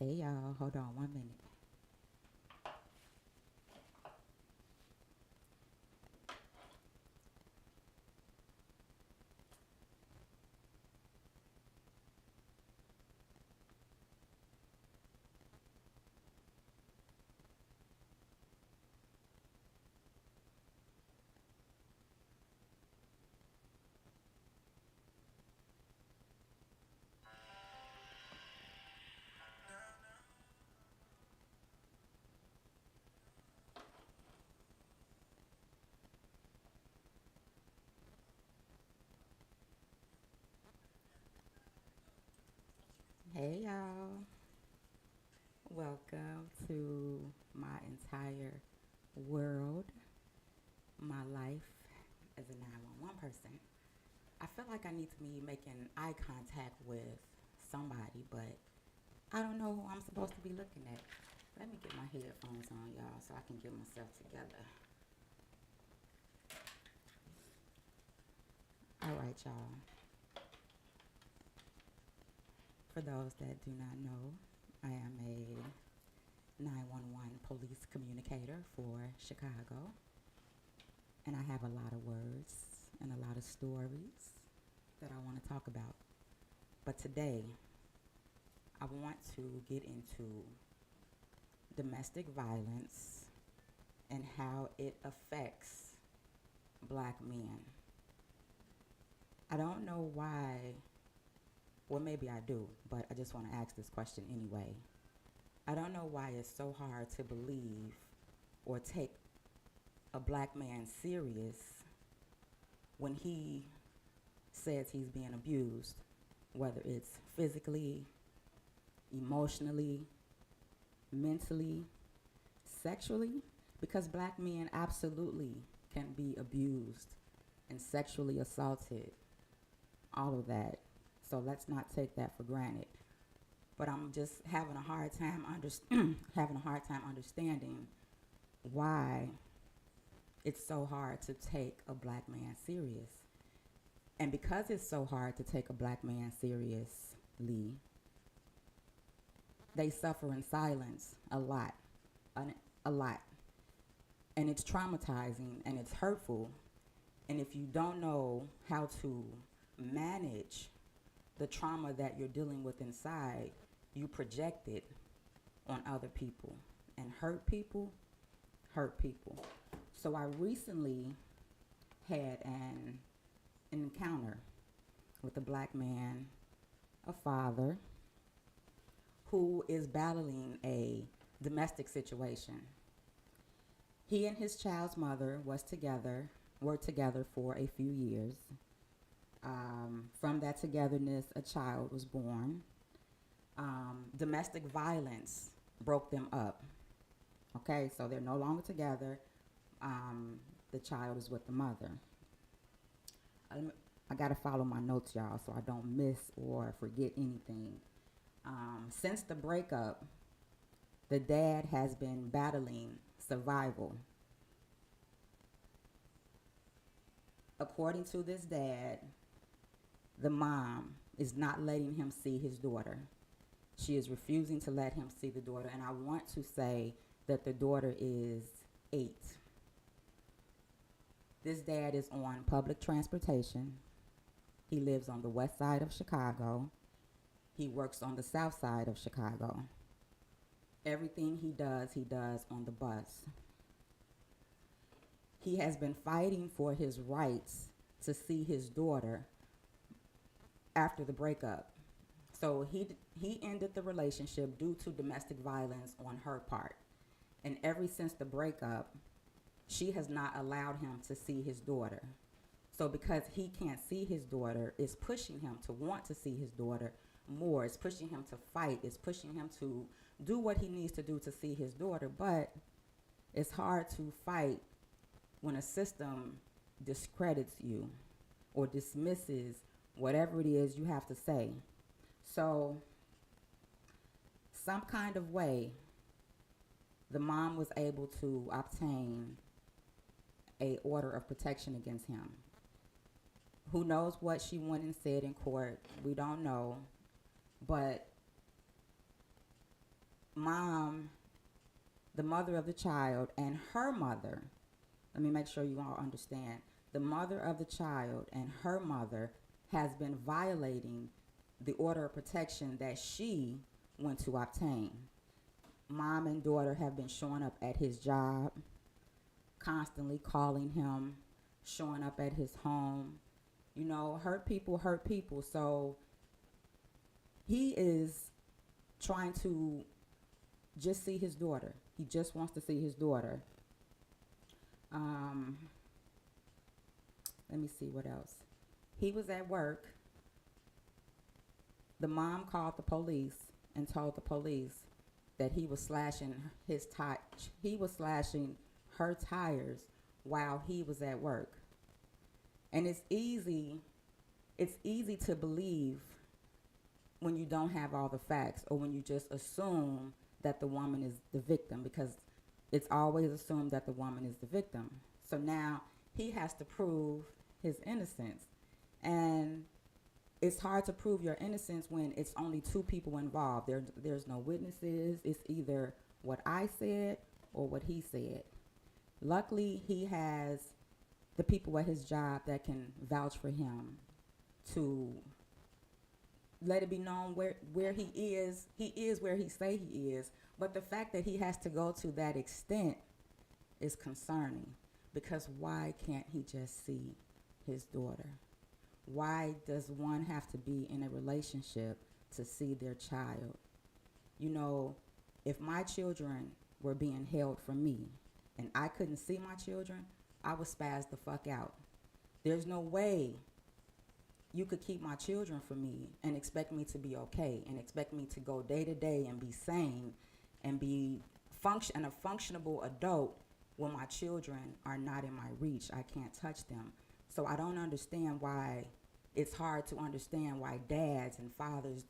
Hey y'all, hold on 1 minute. Hey y'all, welcome to my entire world, my life as a 911 person. I feel like I need to be making eye contact with somebody, but I don't know who I'm supposed to be looking at. Let me get my headphones on, y'all, so I can get myself together. All right, y'all. For those that do not know, I am a 911 police communicator for Chicago, and I have a lot of words and a lot of stories that I want to talk about. But today, I want to get into domestic violence and how it affects black men. I don't know why, well, maybe I do, but I just want to ask this question anyway. I don't know why it's so hard to believe or take a black man serious when he says he's being abused, whether it's physically, emotionally, mentally, sexually, because black men absolutely can be abused and sexually assaulted, all of that. So let's not take that for granted. But I'm just having a hard time having a hard time understanding why it's so hard to take a black man serious. And because it's so hard to take a black man seriously, they suffer in silence a lot, a lot. And it's traumatizing and it's hurtful. And if you don't know how to manage the trauma that you're dealing with inside, you project it on other people. And hurt people hurt people. So I recently had an encounter with a black man, a father, who is battling a domestic situation. He and his child's mother were together for a few years. From that togetherness, a child was born. Domestic violence broke them up. Okay, so they're no longer together. The child is with the mother. I gotta follow my notes, y'all, so I don't miss or forget anything. Since the breakup, the dad has been battling survival. According to this dad, the mom is not letting him see his daughter. She is refusing to let him see the daughter, and I want to say that the daughter is 8. This dad is on public transportation. He lives on the west side of Chicago. He works on the south side of Chicago. Everything he does on the bus. He has been fighting for his rights to see his daughter after the breakup. So he ended the relationship due to domestic violence on her part. And ever since the breakup, she has not allowed him to see his daughter. So because he can't see his daughter, it's pushing him to want to see his daughter more. It's pushing him to fight. It's pushing him to do what he needs to do to see his daughter. But it's hard to fight when a system discredits you or dismisses whatever it is you have to say. So some kind of way, the mom was able to obtain a order of protection against him. Who knows what she went and said in court? We don't know. But mom, the mother of the child, and her mother, let me make sure you all understand, the mother of the child and her mother has been violating the order of protection that she went to obtain. Mom and daughter have been showing up at his job, constantly calling him, showing up at his home. You know, hurt people hurt people. So he is trying to just see his daughter. He just wants to see his daughter. Um, Let me see what else. He was at work. The mom called the police and told the police that he was slashing he was slashing her tires while he was at work. And it's easy to believe when you don't have all the facts or when you just assume that the woman is the victim, because it's always assumed that the woman is the victim. So now he has to prove his innocence. And it's hard to prove your innocence when it's only two people involved. There's no witnesses. It's either what I said or what he said. Luckily, he has the people at his job that can vouch for him to let it be known where he is. He is where he say he is. But the fact that he has to go to that extent is concerning, because why can't he just see his daughter? Why does one have to be in a relationship to see their child? You know, if my children were being held from me and I couldn't see my children, I would spaz the fuck out. There's no way you could keep my children from me and expect me to be okay and expect me to go day to day and be sane and be a functionable adult when my children are not in my reach. I can't touch them. So I don't understand why it's hard to understand why dads and fathers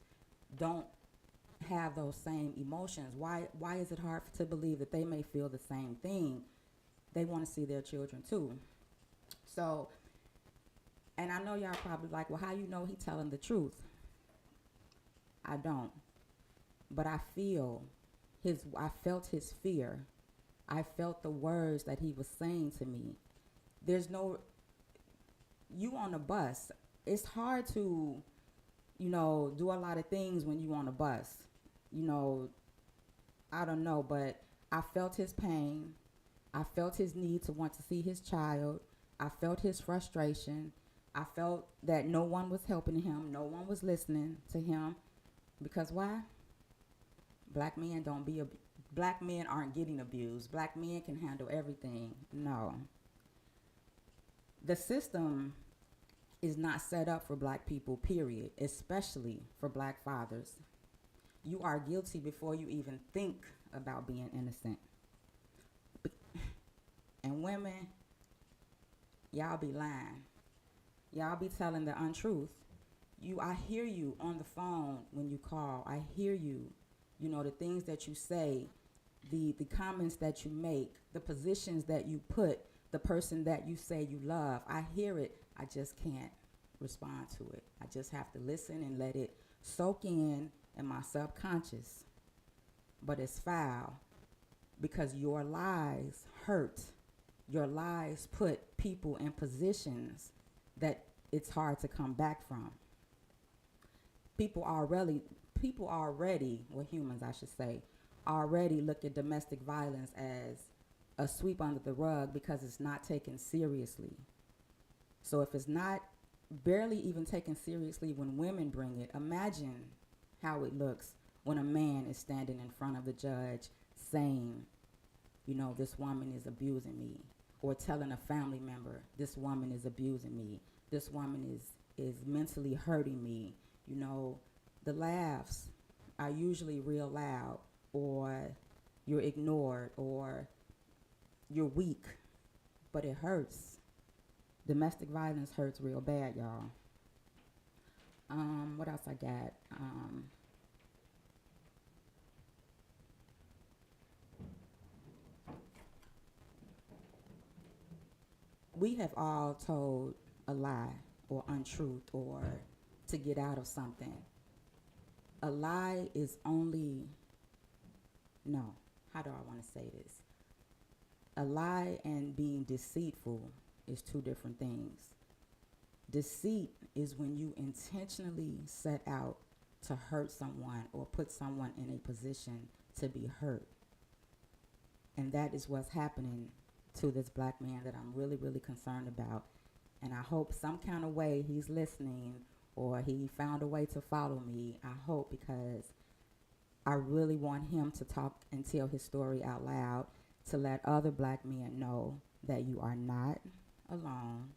don't have those same emotions. Why is it hard to believe that they may feel the same thing? They want to see their children too. So, and I know y'all probably like, well, how you know he telling the truth? I don't. But I felt his fear. I felt the words that he was saying to me. You on a bus, it's hard to, do a lot of things when you on a bus. I don't know, but I felt his pain. I felt his need to want to see his child. I felt his frustration. I felt that no one was helping him. No one was listening to him. Because why? Black men aren't getting abused. Black men can handle everything. No. The system is not set up for black people, period, especially for black fathers. You are guilty before you even think about being innocent. And women, y'all be lying. Y'all be telling the untruth. I hear you on the phone when you call. I hear you. The things that you say, the comments that you make, the positions that you put, the person that you say you love. I hear it. I just can't respond to it. I just have to listen and let it soak in my subconscious. But it's foul because your lies hurt. Your lies put people in positions that it's hard to come back from. People already, well, humans, I should say, already look at domestic violence as a sweep under the rug because it's not taken seriously. So if it's not barely even taken seriously when women bring it, imagine how it looks when a man is standing in front of the judge saying, this woman is abusing me, or telling a family member, this woman is abusing me, this woman is mentally hurting me. The laughs are usually real loud, or you're ignored, or you're weak, but it hurts. Domestic violence hurts real bad, y'all. What else I got? We have all told a lie or untruth or to get out of something. A lie is only No. How do I want to say this? A lie and being deceitful is two different things. Deceit is when you intentionally set out to hurt someone or put someone in a position to be hurt. And that is what's happening to this black man that I'm really, really concerned about. And I hope some kind of way he's listening or he found a way to follow me. I hope, because I really want him to talk and tell his story out loud to let other black men know that you are not alone.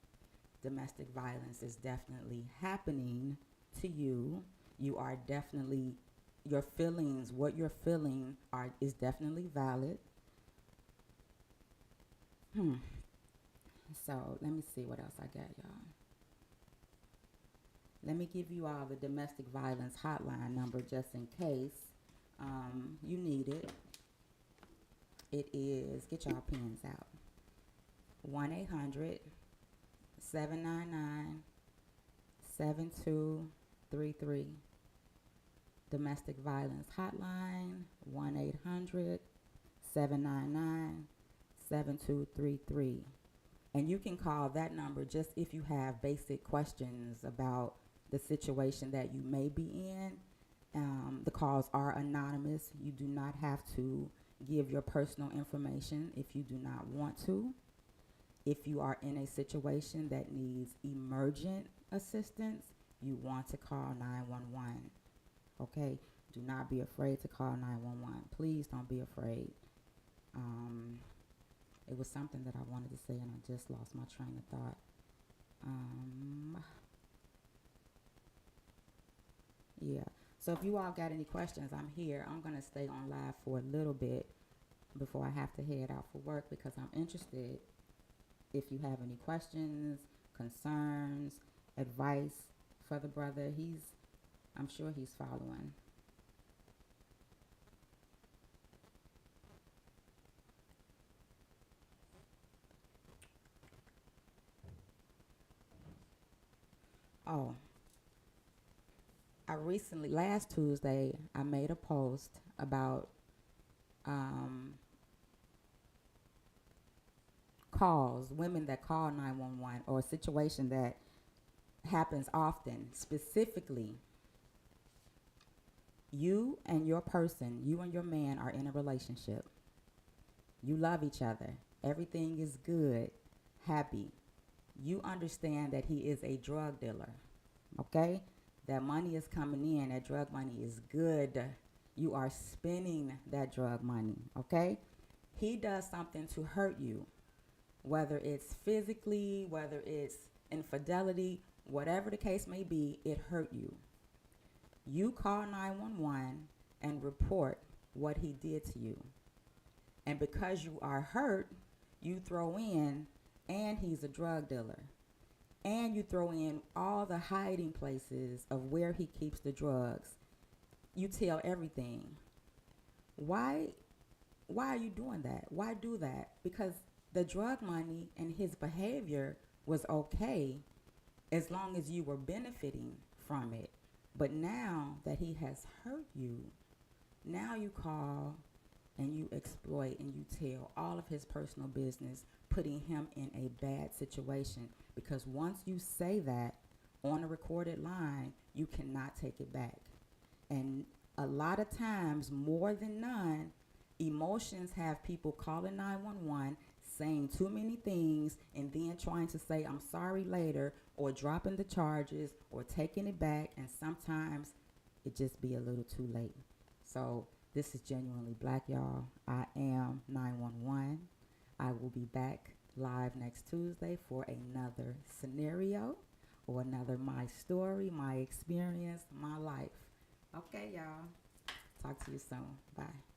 Domestic violence is definitely happening to you. You are definitely, your feelings, what you're feeling is definitely valid. So let me see what else I got, y'all. Let me give you all the domestic violence hotline number just in case you need it. It is, get y'all pens out, 1-800-799-7233. Domestic violence hotline, 1-800-799-7233. And you can call that number just if you have basic questions about the situation that you may be in. The calls are anonymous. You do not have to give your personal information if you do not want to. If you are in a situation that needs emergent assistance, you want to call 911. Okay? Do not be afraid to call 911. Please don't be afraid. It was something that I wanted to say and I just lost my train of thought. Yeah. So if you all got any questions, I'm here. I'm going to stay on live for a little bit before I have to head out for work because I'm interested if you have any questions, concerns, advice for the brother. I'm sure he's following. Oh, last Tuesday, I made a post about calls, women that call 911, or a situation that happens often. Specifically, you and your man are in a relationship. You love each other. Everything is good, happy. You understand that he is a drug dealer, okay? That money is coming in. That drug money is good. You are spending that drug money, okay? He does something to hurt you, whether it's physically, whether it's infidelity, whatever the case may be, it hurt you. You call 911 and report what he did to you. And because you are hurt, you throw in, and he's a drug dealer. And you throw in all the hiding places of where he keeps the drugs. You tell everything. Why are you doing that? Why do that? Because the drug money and his behavior was okay as long as you were benefiting from it. But now that he has hurt you, now you call and you exploit and you tell all of his personal business, putting him in a bad situation. Because once you say that on a recorded line, you cannot take it back. And a lot of times, more than none, emotions have people calling 911, saying too many things, and then trying to say, I'm sorry later, or dropping the charges, or taking it back, and sometimes it just be a little too late. So this is Genuinely Black, y'all. I am 911. I will be back live next Tuesday for another scenario or another my story, my experience, my life. Okay, y'all. Talk to you soon. Bye.